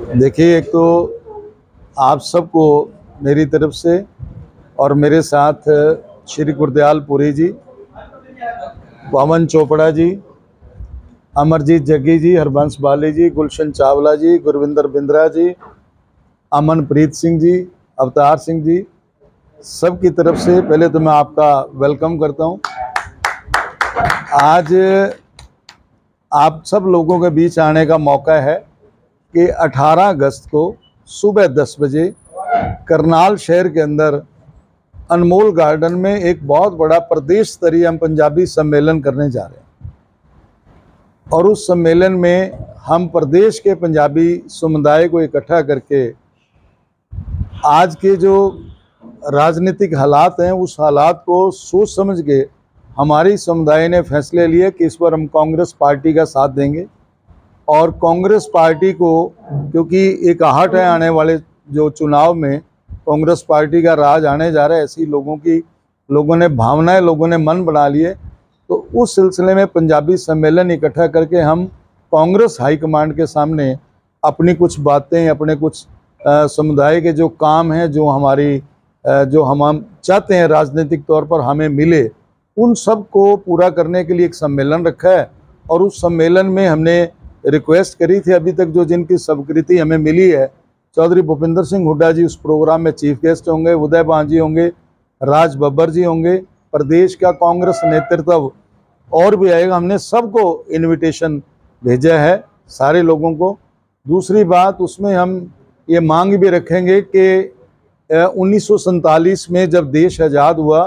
देखिए, एक तो आप सबको मेरी तरफ से और मेरे साथ श्री गुरदयाल पुरी जी, पवन चोपड़ा जी, अमरजीत जग्गी जी, हरबंस बाली जी, गुलशन चावला जी, गुरविंदर बिंद्रा जी, अमनप्रीत सिंह जी, अवतार सिंह जी, सब की तरफ से पहले तो मैं आपका वेलकम करता हूं। आज आप सब लोगों के बीच आने का मौका है कि 18 अगस्त को सुबह 10 बजे करनाल शहर के अंदर अनमोल गार्डन में एक बहुत बड़ा प्रदेश स्तरीय हम पंजाबी सम्मेलन करने जा रहे हैं। और उस सम्मेलन में हम प्रदेश के पंजाबी समुदाय को इकट्ठा करके आज के जो राजनीतिक हालात हैं उस हालात को सोच समझ के हमारी समुदाय ने फैसले लिए कि इस बार हम कांग्रेस पार्टी का साथ देंगे। और कांग्रेस पार्टी को, क्योंकि एक आहट है आने वाले जो चुनाव में कांग्रेस पार्टी का राज आने जा रहा है, ऐसी लोगों ने भावनाएं, लोगों ने मन बना लिए। तो उस सिलसिले में पंजाबी सम्मेलन इकट्ठा करके हम कांग्रेस हाईकमांड के सामने अपनी कुछ बातें, अपने कुछ समुदाय के जो काम हैं, जो हम चाहते हैं राजनीतिक तौर पर हमें मिले, उन सब को पूरा करने के लिए एक सम्मेलन रखा है। और उस सम्मेलन में हमने रिक्वेस्ट करी थी, अभी तक जो जिनकी स्वीकृति हमें मिली है, चौधरी भूपिंदर सिंह हुड्डा जी उस प्रोग्राम में चीफ गेस्ट होंगे, उदय भान जी होंगे, राज बब्बर जी होंगे, प्रदेश का कांग्रेस नेतृत्व और भी आएगा। हमने सबको इनविटेशन भेजा है, सारे लोगों को। दूसरी बात, उसमें हम ये मांग भी रखेंगे कि 1947 में जब देश आज़ाद हुआ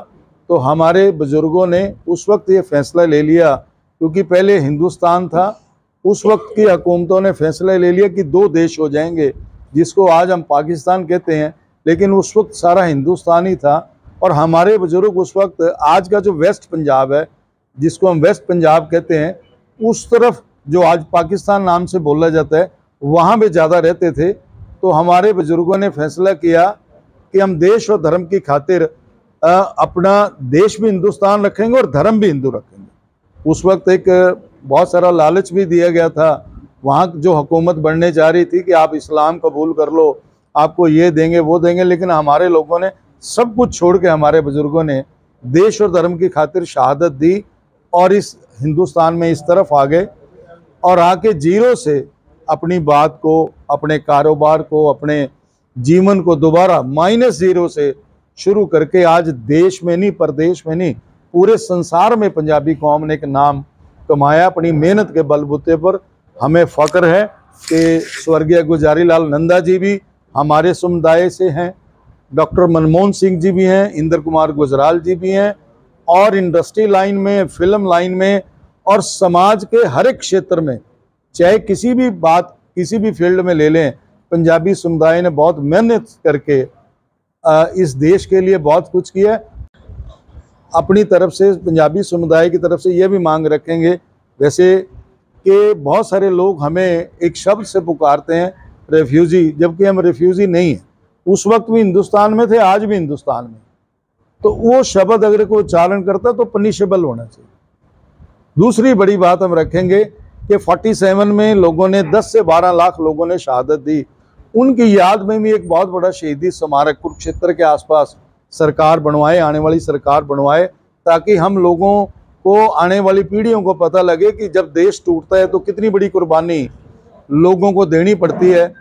तो हमारे बुजुर्गों ने उस वक्त ये फैसला ले लिया, क्योंकि पहले हिंदुस्तान था, उस वक्त की हुकूमतों ने फैसला ले लिया कि 2 देश हो जाएंगे, जिसको आज हम पाकिस्तान कहते हैं, लेकिन उस वक्त सारा हिंदुस्तान ही था। और हमारे बुजुर्ग उस वक्त, आज का जो वेस्ट पंजाब है, जिसको हम वेस्ट पंजाब कहते हैं, उस तरफ जो आज पाकिस्तान नाम से बोला जाता है, वहाँ पे ज़्यादा रहते थे। तो हमारे बुजुर्गों ने फैसला किया कि हम देश और धर्म की खातिर अपना देश भी हिंदुस्तान रखेंगे और धर्म भी हिंदू रखेंगे। उस वक्त एक बहुत सारा लालच भी दिया गया था, वहाँ जो हुकूमत बनने जा रही थी कि आप इस्लाम कबूल कर लो, आपको ये देंगे वो देंगे, लेकिन हमारे लोगों ने सब कुछ छोड़ के, हमारे बुजुर्गों ने देश और धर्म की खातिर शहादत दी और इस हिंदुस्तान में इस तरफ आ गए। और आके जीरो से अपनी बात को, अपने कारोबार को, अपने जीवन को दोबारा -0 से शुरू करके आज देश में नहीं, प्रदेश में नहीं, पूरे संसार में पंजाबी कौम ने एक नाम कमाया अपनी मेहनत के बलबूते पर। हमें फ़ख्र है कि स्वर्गीय गुजारी लाल नंदा जी भी हमारे समुदाय से हैं, डॉक्टर मनमोहन सिंह जी भी हैं, इंद्र कुमार गुजराल जी भी हैं, और इंडस्ट्री लाइन में, फिल्म लाइन में और समाज के हर एक क्षेत्र में, चाहे किसी भी बात, किसी भी फील्ड में ले लें, पंजाबी समुदाय ने बहुत मेहनत करके इस देश के लिए बहुत कुछ किया। अपनी तरफ से, पंजाबी समुदाय की तरफ से ये भी मांग रखेंगे, वैसे कि बहुत सारे लोग हमें एक शब्द से पुकारते हैं रेफ्यूजी, जबकि हम रेफ्यूजी नहीं हैं। उस वक्त भी हिंदुस्तान में थे, आज भी हिंदुस्तान में। तो वो शब्द अगर कोई उच्चारण करता तो पनिशेबल होना चाहिए। दूसरी बड़ी बात हम रखेंगे कि 47 में लोगों ने, 10 से 12 लाख लोगों ने शहादत दी, उनकी याद में भी एक बहुत बड़ा शहीदी स्मारक कुरुक्षेत्र के आसपास सरकार बनवाए, आने वाली सरकार बनवाए, ताकि हम लोगों को, आने वाली पीढ़ियों को पता लगे कि जब देश टूटता है तो कितनी बड़ी कुर्बानी लोगों को देनी पड़ती है।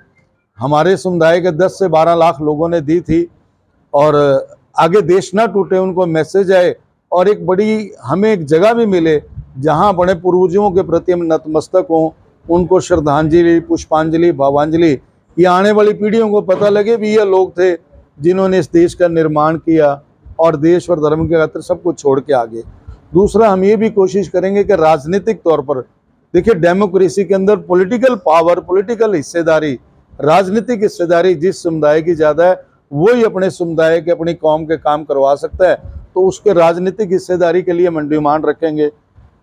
हमारे समुदाय के 10 से 12 लाख लोगों ने दी थी, और आगे देश ना टूटे, उनको मैसेज आए और एक बड़ी हमें एक जगह भी मिले जहां बड़े पूर्वजों के प्रति हम नतमस्तक हों, उनको श्रद्धांजलि, पुष्पांजलि, भावांजलि, ये आने वाली पीढ़ियों को पता लगे भी ये लोग थे जिन्होंने इस देश का निर्माण किया और देश और धर्म के खातिर सब कुछ छोड़ के आगे। दूसरा, हम ये भी कोशिश करेंगे कि राजनीतिक तौर पर, देखिए डेमोक्रेसी के अंदर पॉलिटिकल पावर, पॉलिटिकल हिस्सेदारी, राजनीतिक हिस्सेदारी जिस समुदाय की ज़्यादा है वही अपने समुदाय के, अपनी कौम के काम करवा सकता है। तो उसके राजनीतिक हिस्सेदारी के लिए हम डिमांड रखेंगे।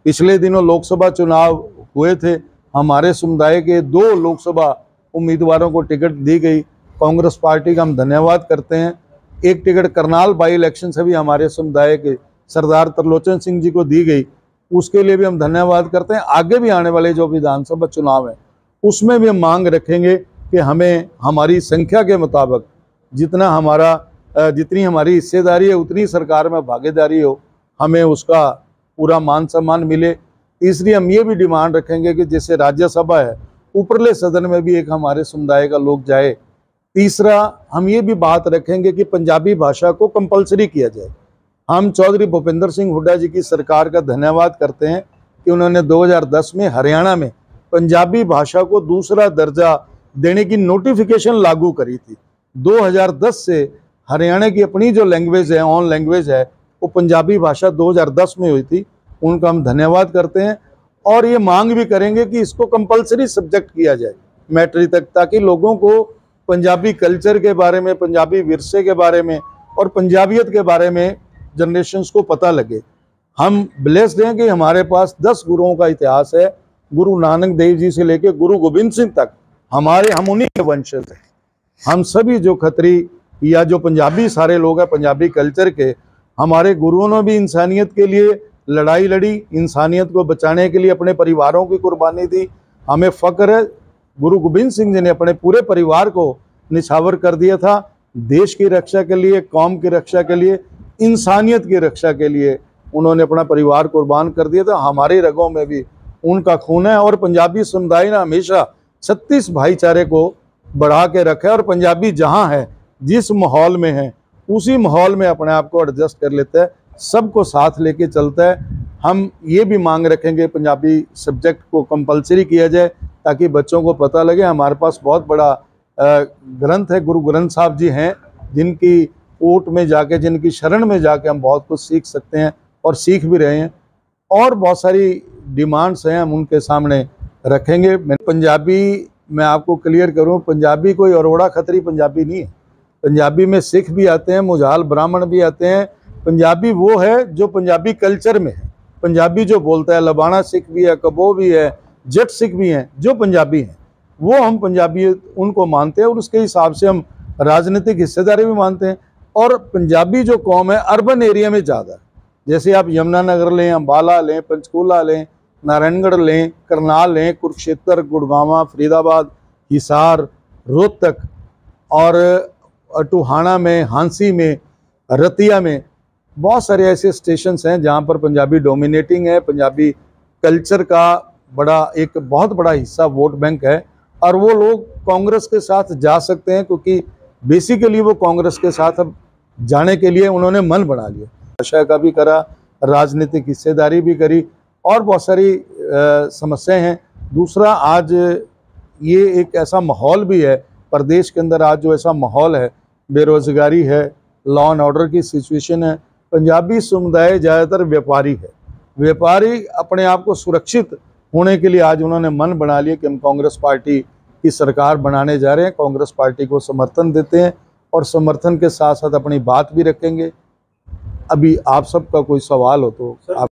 पिछले दिनों लोकसभा चुनाव हुए थे, हमारे समुदाय के 2 लोकसभा उम्मीदवारों को टिकट दी गई, कांग्रेस पार्टी का हम धन्यवाद करते हैं। एक टिकट करनाल बाई इलेक्शन से भी हमारे समुदाय के सरदार त्रिलोचन सिंह जी को दी गई, उसके लिए भी हम धन्यवाद करते हैं। आगे भी आने वाले जो विधानसभा चुनाव है उसमें भी हम मांग रखेंगे कि हमें हमारी संख्या के मुताबिक जितनी हमारी हिस्सेदारी है उतनी सरकार में भागीदारी हो, हमें उसका पूरा मान सम्मान मिले। तीसरी हम ये भी डिमांड रखेंगे कि जैसे राज्यसभा है, ऊपरले सदन में भी एक हमारे समुदाय का लोग जाए। तीसरा हम ये भी बात रखेंगे कि पंजाबी भाषा को कंपलसरी किया जाए। हम चौधरी भूपेंद्र सिंह हुड्डा जी की सरकार का धन्यवाद करते हैं कि उन्होंने 2010 में हरियाणा में पंजाबी भाषा को दूसरा दर्जा देने की नोटिफिकेशन लागू करी थी। 2010 से हरियाणा की अपनी जो लैंग्वेज है, ऑन लैंग्वेज है, वो पंजाबी भाषा 2010 में हुई थी। उनका हम धन्यवाद करते हैं और ये मांग भी करेंगे कि इसको कंपलसरी सब्जेक्ट किया जाए मैट्रिक तक, ताकि लोगों को पंजाबी कल्चर के बारे में, पंजाबी विरसे के बारे में और पंजाबियत के बारे में जनरेशन्स को पता लगे। हम ब्लेस्ड हैं कि हमारे पास 10 गुरुओं का इतिहास है। गुरु नानक देव जी से लेकर गुरु गोविंद सिंह तक हम उन्हीं के वंशज हैं। हम सभी जो खत्री या जो पंजाबी सारे लोग हैं पंजाबी कल्चर के, हमारे गुरुओं ने भी इंसानियत के लिए लड़ाई लड़ी, इंसानियत को बचाने के लिए अपने परिवारों की कुर्बानी दी। हमें फ़ख्र है गुरु गोविंद सिंह जी ने अपने पूरे परिवार को निछावर कर दिया था, देश की रक्षा के लिए, कौम की रक्षा के लिए, इंसानियत की रक्षा के लिए उन्होंने अपना परिवार कुर्बान कर दिया था। हमारे रगों में भी उनका खून है और पंजाबी समुदाय ने हमेशा 36 भाईचारे को बढ़ा के रखा है और पंजाबी जहाँ है, जिस माहौल में है, उसी माहौल में अपने आप को एडजस्ट कर लेता है, सबको साथ लेके चलता है। हम ये भी मांग रखेंगे पंजाबी सब्जेक्ट को कंपलसरी किया जाए ताकि बच्चों को पता लगे। हमारे पास बहुत बड़ा ग्रंथ है, गुरु ग्रंथ साहब जी हैं, जिनकी ओट में जाके, जिनकी शरण में जाके हम बहुत कुछ सीख सकते हैं और सीख भी रहे हैं। और बहुत सारी डिमांड्स हैं, हम उनके सामने रखेंगे। पंजाबी मैं आपको क्लियर करूं, पंजाबी कोई अरोड़ा खत्री पंजाबी नहीं है। पंजाबी में सिख भी आते हैं, मुजाल ब्राह्मण भी आते हैं। पंजाबी वो है जो पंजाबी कल्चर में है। पंजाबी जो बोलता है, लबाना सिख भी है, कबो भी है, जट सिख भी हैं, जो पंजाबी हैं वो हम पंजाबी उनको मानते हैं और उसके हिसाब से हम राजनीतिक हिस्सेदारी भी मानते हैं। और पंजाबी जो कौम है अर्बन एरिया में ज़्यादा है। जैसे आप यमुनानगर लें, अम्बाला लें, पंचकूला लें, नारायणगढ़ लें, करनाल लें, कुरुक्षेत्र, गुड़गांव, फरीदाबाद, हिसार, रोहतक और टोहाना में, हांसी में, रतिया में बहुत सारे ऐसे स्टेशंस हैं जहां पर पंजाबी डोमिनेटिंग है। पंजाबी कल्चर का एक बहुत बड़ा हिस्सा वोट बैंक है और वो लोग कांग्रेस के साथ जा सकते हैं क्योंकि बेसिकली वो कांग्रेस के साथ अब जाने के लिए उन्होंने मन बना लिया। भाषा का भी करा, राजनीतिक हिस्सेदारी भी करी और बहुत सारी समस्याएं हैं। दूसरा, आज ये एक ऐसा माहौल भी है प्रदेश के अंदर, आज जो ऐसा माहौल है, बेरोजगारी है, लॉ एंड ऑर्डर की सिचुएशन है। पंजाबी समुदाय ज़्यादातर व्यापारी है। व्यापारी अपने आप को सुरक्षित होने के लिए आज उन्होंने मन बना लिया कि हम कांग्रेस पार्टी की सरकार बनाने जा रहे हैं। कांग्रेस पार्टी को समर्थन देते हैं और समर्थन के साथ साथ अपनी बात भी रखेंगे। अभी आप सबका कोई सवाल हो तो आप